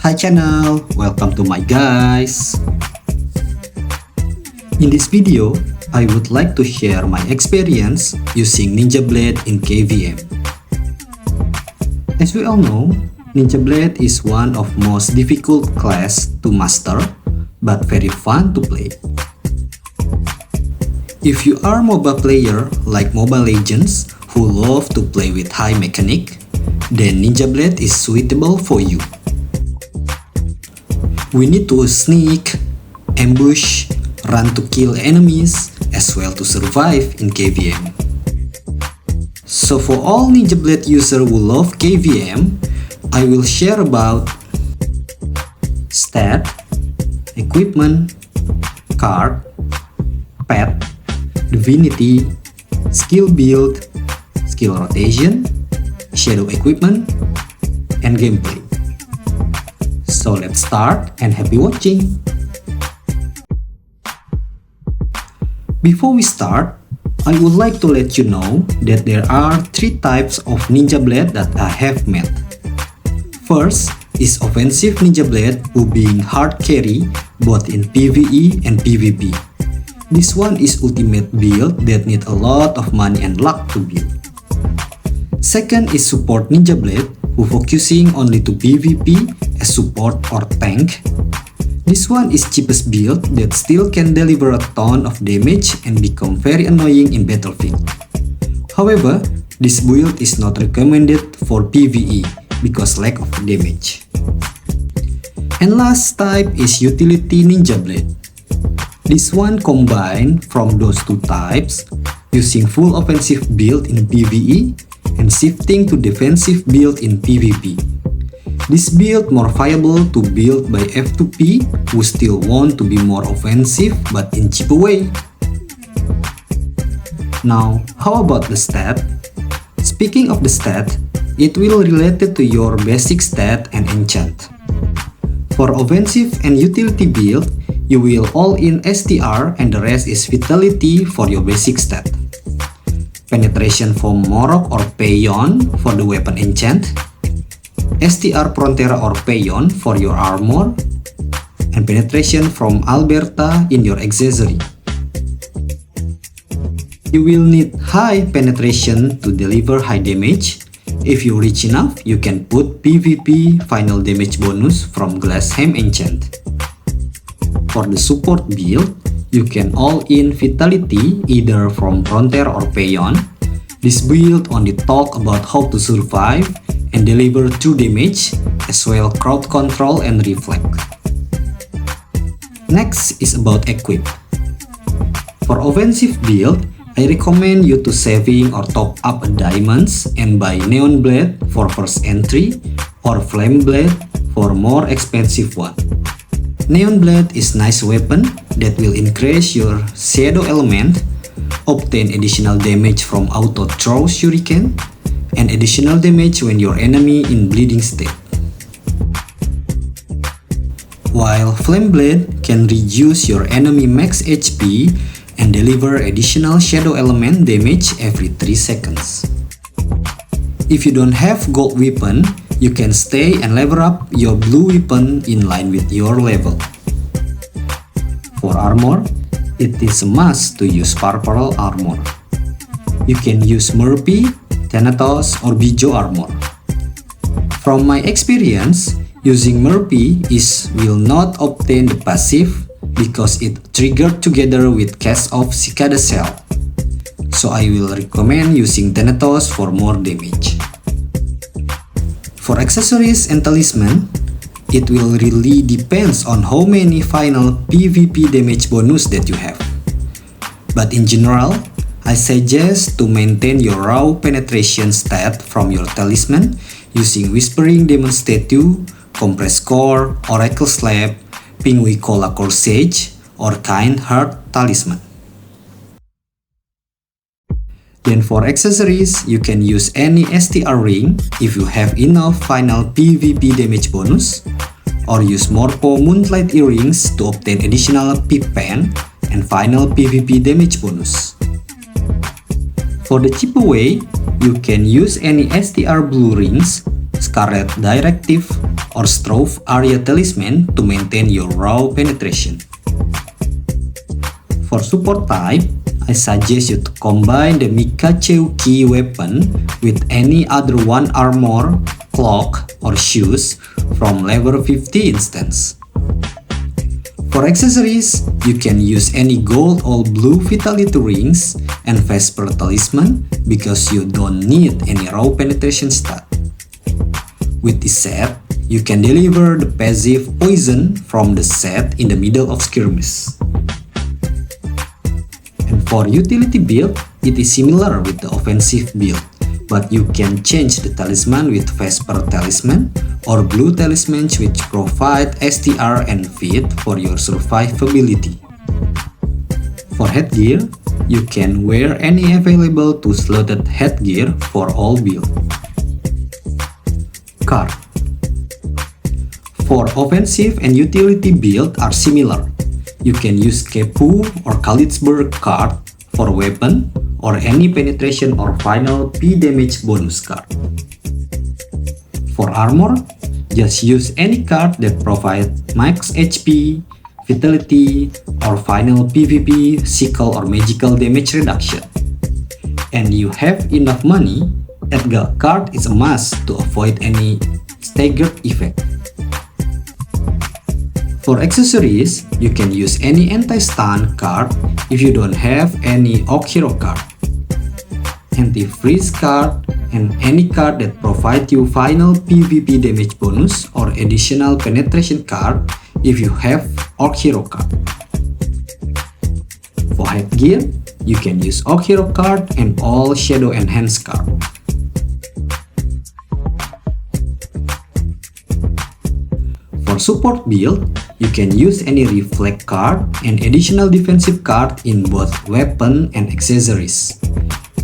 Hi channel, welcome to my guys. In this video, I would like to share my experience using Ninja Blade in KVM. As we all know, Ninja Blade is one of most difficult class to master, but very fun to play. If you are MOBA player like Mobile Legends who love to play with high mechanic, then Ninja Blade is suitable for you. We need to sneak, ambush, run to kill enemies, as well to survive in KVM. So for all Ninja Blade users who love KVM, I will share about stat, equipment, card, pet, divinity, skill build, skill rotation, shadow equipment, and gameplay. So let's start and happy watching! Before we start, I would like to let you know that there are 3 types of Ninja Blade that I have met. First is offensive Ninja Blade who being hard carry both in PvE and PvP. This one is ultimate build that need a lot of money and luck to build. Second is support Ninja Blade who focusing only to PvP as support or tank. This one is cheapest build that still can deliver a ton of damage and become very annoying in battlefield. However, this build is not recommended for PvE because lack of damage. And last type is utility Ninja Blade. This one combined from those 2 types, using full offensive build in PvE and shifting to defensive build in PvP. This build more viable to build by F2P who still want to be more offensive but in cheaper way. Now, how about the stat? Speaking of the stat, it will related to your basic stat and enchant. For offensive and utility build, you will all in STR and the rest is vitality for your basic stat. Penetration from Morok or Payon for the weapon enchant, STR Frontera or Payon for your armor, and penetration from Alberta in your accessory. You will need high penetration to deliver high damage. If you reach enough, you can put PvP final damage bonus from Glasshelm enchant. For the support build, you can all in vitality either from Frontera or Payon. This build only talk about how to survive and deliver true damage, as well crowd control and reflect. Next is about equip. For offensive build, I recommend you to saving or top up diamonds and buy Neon Blade for first entry or Flame Blade for more expensive one. Neon Blade is nice weapon that will increase your shadow element, obtain additional damage from auto throw shuriken, and additional damage when your enemy in bleeding state. While Flame Blade can reduce your enemy max HP and deliver additional shadow element damage every 3 seconds. If you don't have gold weapon, you can stay and level up your blue weapon in line with your level. For armor, it is a must to use purple armor. You can use Murphy, Thanatos, or Bijo armor. From my experience, using Murphy will not obtain the passive because it triggered together with Cast of Cicada Shell. So I will recommend using Thanatos for more damage. For accessories and talisman, it will really depends on how many final PvP damage bonus that you have. But in general, I suggest to maintain your raw penetration stat from your talisman using Whispering Demon Statue, Compressed Core, Oracle Slab, Pinguicola Corsage, or Kind Heart Talisman. Then for accessories, you can use any STR ring if you have enough final PvP damage bonus, or use Morpho Moonlight Earrings to obtain additional Pip Pen and final PvP damage bonus. For the cheaper way, you can use any STR blue rings, Scarlet Directive or Strove Area Talisman to maintain your raw penetration. For support type, I suggest you to combine the Mikacheuki weapon with any other one armor, cloak, or shoes from level 50 instance. For accessories, you can use any gold or blue vitality rings and Vesper talisman because you don't need any raw penetration stat. With this set, you can deliver the passive poison from the set in the middle of skirmish. And for utility build, it is similar with the offensive build, but you can change the talisman with Vesper talisman or blue talismans which provide STR and fit for your survivability. For headgear, you can wear any available two slotted headgear for all build. Card. For offensive and utility build are similar. You can use Kepu or Kalitzberg card for weapon or any penetration or final P damage bonus card. For armor, just use any card that provides max HP, vitality, or final PvP, sickle or magical damage reduction. And you have enough money, Edgar card is a must to avoid any staggered effect. For accessories, you can use any anti-stun card if you don't have any Orc Hero card, anti-freeze card, and any card that provides you final PvP damage bonus or additional penetration card if you have Orc Hero card. For headgear, you can use Orc Hero card and all Shadow Enhance card. For support build, you can use any Reflect card and additional defensive card in both weapon and accessories.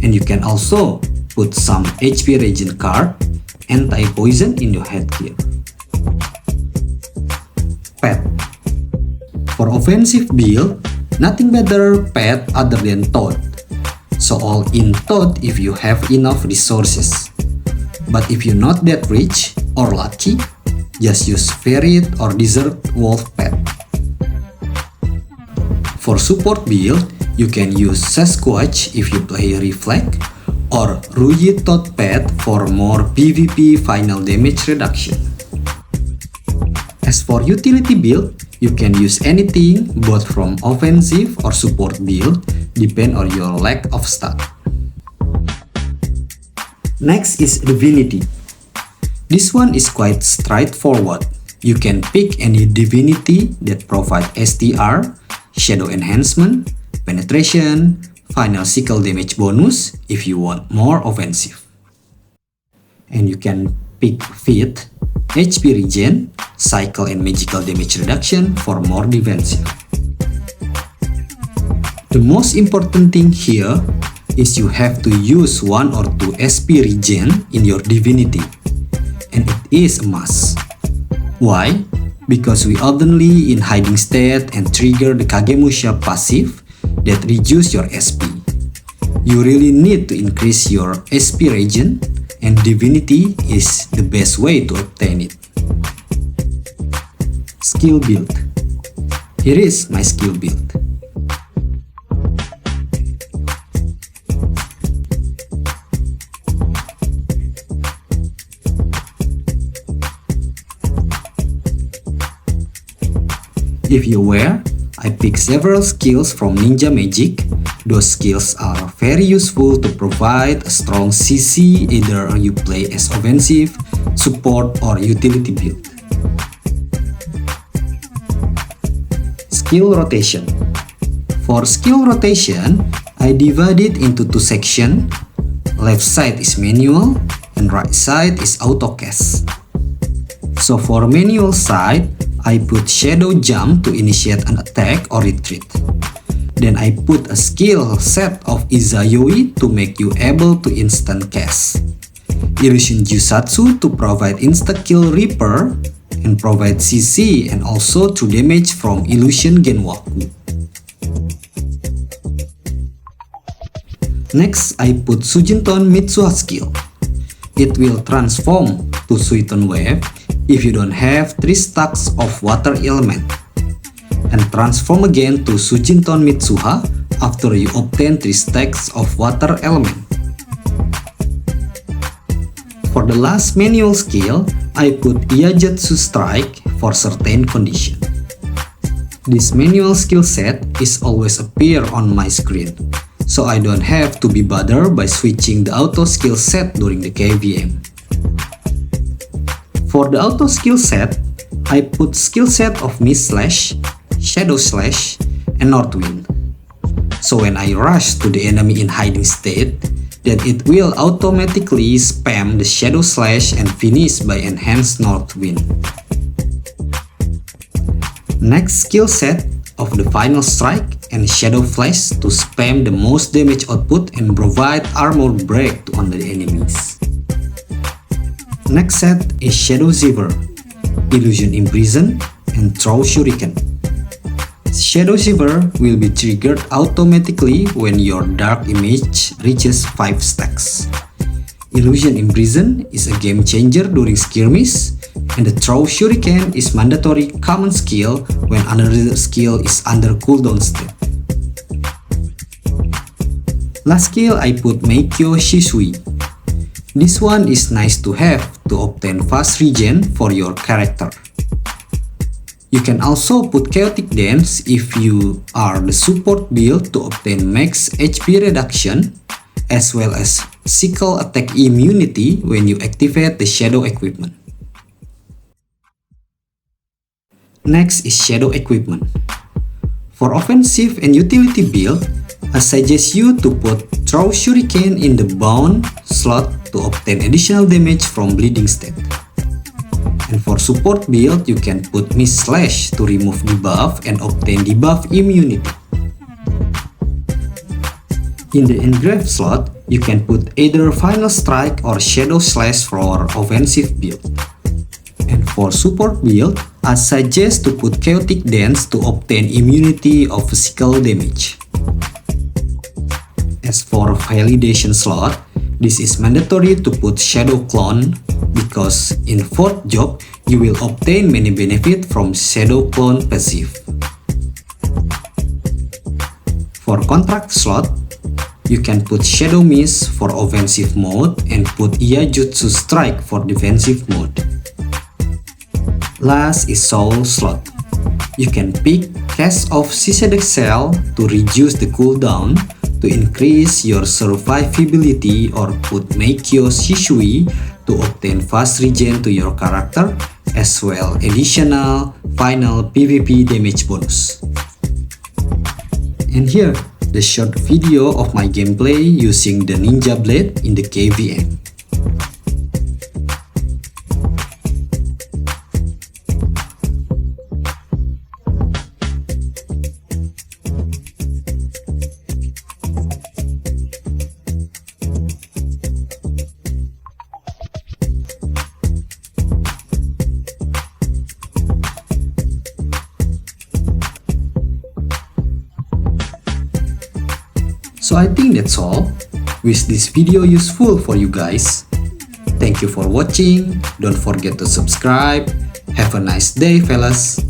And you can also put some HP regen card, anti-poison in your headgear. Pet. For offensive build, nothing better pet other than Toad. So all in Toad if you have enough resources. But if you're not that rich or lucky, just use Ferret or Desert Wolf pet. For support build, you can use Sasquatch if you play Reflect, or Ruyi Toad pet for more PvP final damage reduction. As for utility build, you can use anything both from offensive or support build, depend on your lack of stat. Next is Divinity. This one is quite straightforward. You can pick any divinity that provide STR, Shadow Enhancement, Penetration, final sickle damage bonus if you want more offensive. And you can pick Fit, HP regen, cycle and magical damage reduction for more defensive. The most important thing here is you have to use 1 or 2 SP regen in your divinity. And it is a must. Why? Because we oftenly in hiding state and trigger the Kagemusha passive that reduce your SP. You really need to increase your SP regen, and divinity is the best way to obtain it. Skill build. Here is my skill build. If you aware, I picked several skills from Ninja Magic. Those skills are very useful to provide a strong CC either you play as offensive, support, or utility build. Skill rotation. For skill rotation, I divide it into 2 sections. Left side is manual and right side is auto-cast. So for manual side, I put Shadow Jump to initiate an attack or retreat. Then I put a skill set of Izayoi to make you able to instant cast. Illusion Jusatsu to provide insta-kill Reaper and provide CC and also true damage from Illusion Genwaku. Next, I put Sujinton Mitsuha skill. it will transform to Suiton Wave if you don't have 3 stacks of water element, and transform again to Sujinton Mitsuha after you obtain 3 stacks of water element. For the last manual skill, I put Iajutsu Strike for certain condition. This manual skill set is always appear on my screen, so I don't have to be bothered by switching the auto skill set during the KVM. For the auto skill set, I put skill set of Mist Slash, Shadow Slash, and Northwind. So when I rush to the enemy in hiding state, then it will automatically spam the Shadow Slash and finish by enhanced Northwind. Next skill set of the Final Strike and Shadow Flash to spam the most damage output and provide armor break on the enemies. Next set is Shadow Shiver, Illusion Imprison, and Throw Shuriken. Shadow Shiver will be triggered automatically when your dark image reaches 5 stacks. Illusion Imprison is a game changer during skirmish, and the Throw Shuriken is mandatory common skill when another skill is under cooldown state. Last skill I put Meikyo Shisui. This one is nice to have to obtain fast regen for your character. You can also put Chaotic Dance if you are the support build to obtain max HP reduction, as well as physical attack immunity when you activate the Shadow equipment. Next is Shadow equipment. For offensive and utility build, I suggest you to put Throw Shuriken in the Bound slot to obtain additional damage from bleeding state. And for support build, you can put Mist Slash to remove debuff and obtain debuff immunity. In the Engrave slot, you can put either Final Strike or Shadow Slash for offensive build. And for support build, I suggest to put Chaotic Dance to obtain immunity of physical damage. As for validation slot, this is mandatory to put Shadow Clone because in 4th job, you will obtain many benefits from Shadow Clone passive. For contract slot, you can put Shadow Mist for offensive mode and put Iajutsu Strike for defensive mode. Last is Soul slot. You can pick Cast of Shiseidex Cell to reduce the cooldown to increase your survivability, or put Meikyo Shisui to obtain fast regen to your character, as well additional final PvP damage bonus. And here, the short video of my gameplay using the Ninja Blade in the KVM. So I think that's all. Wish this video useful for you guys. Thank you for watching. Don't forget to subscribe. Have a nice day, fellas.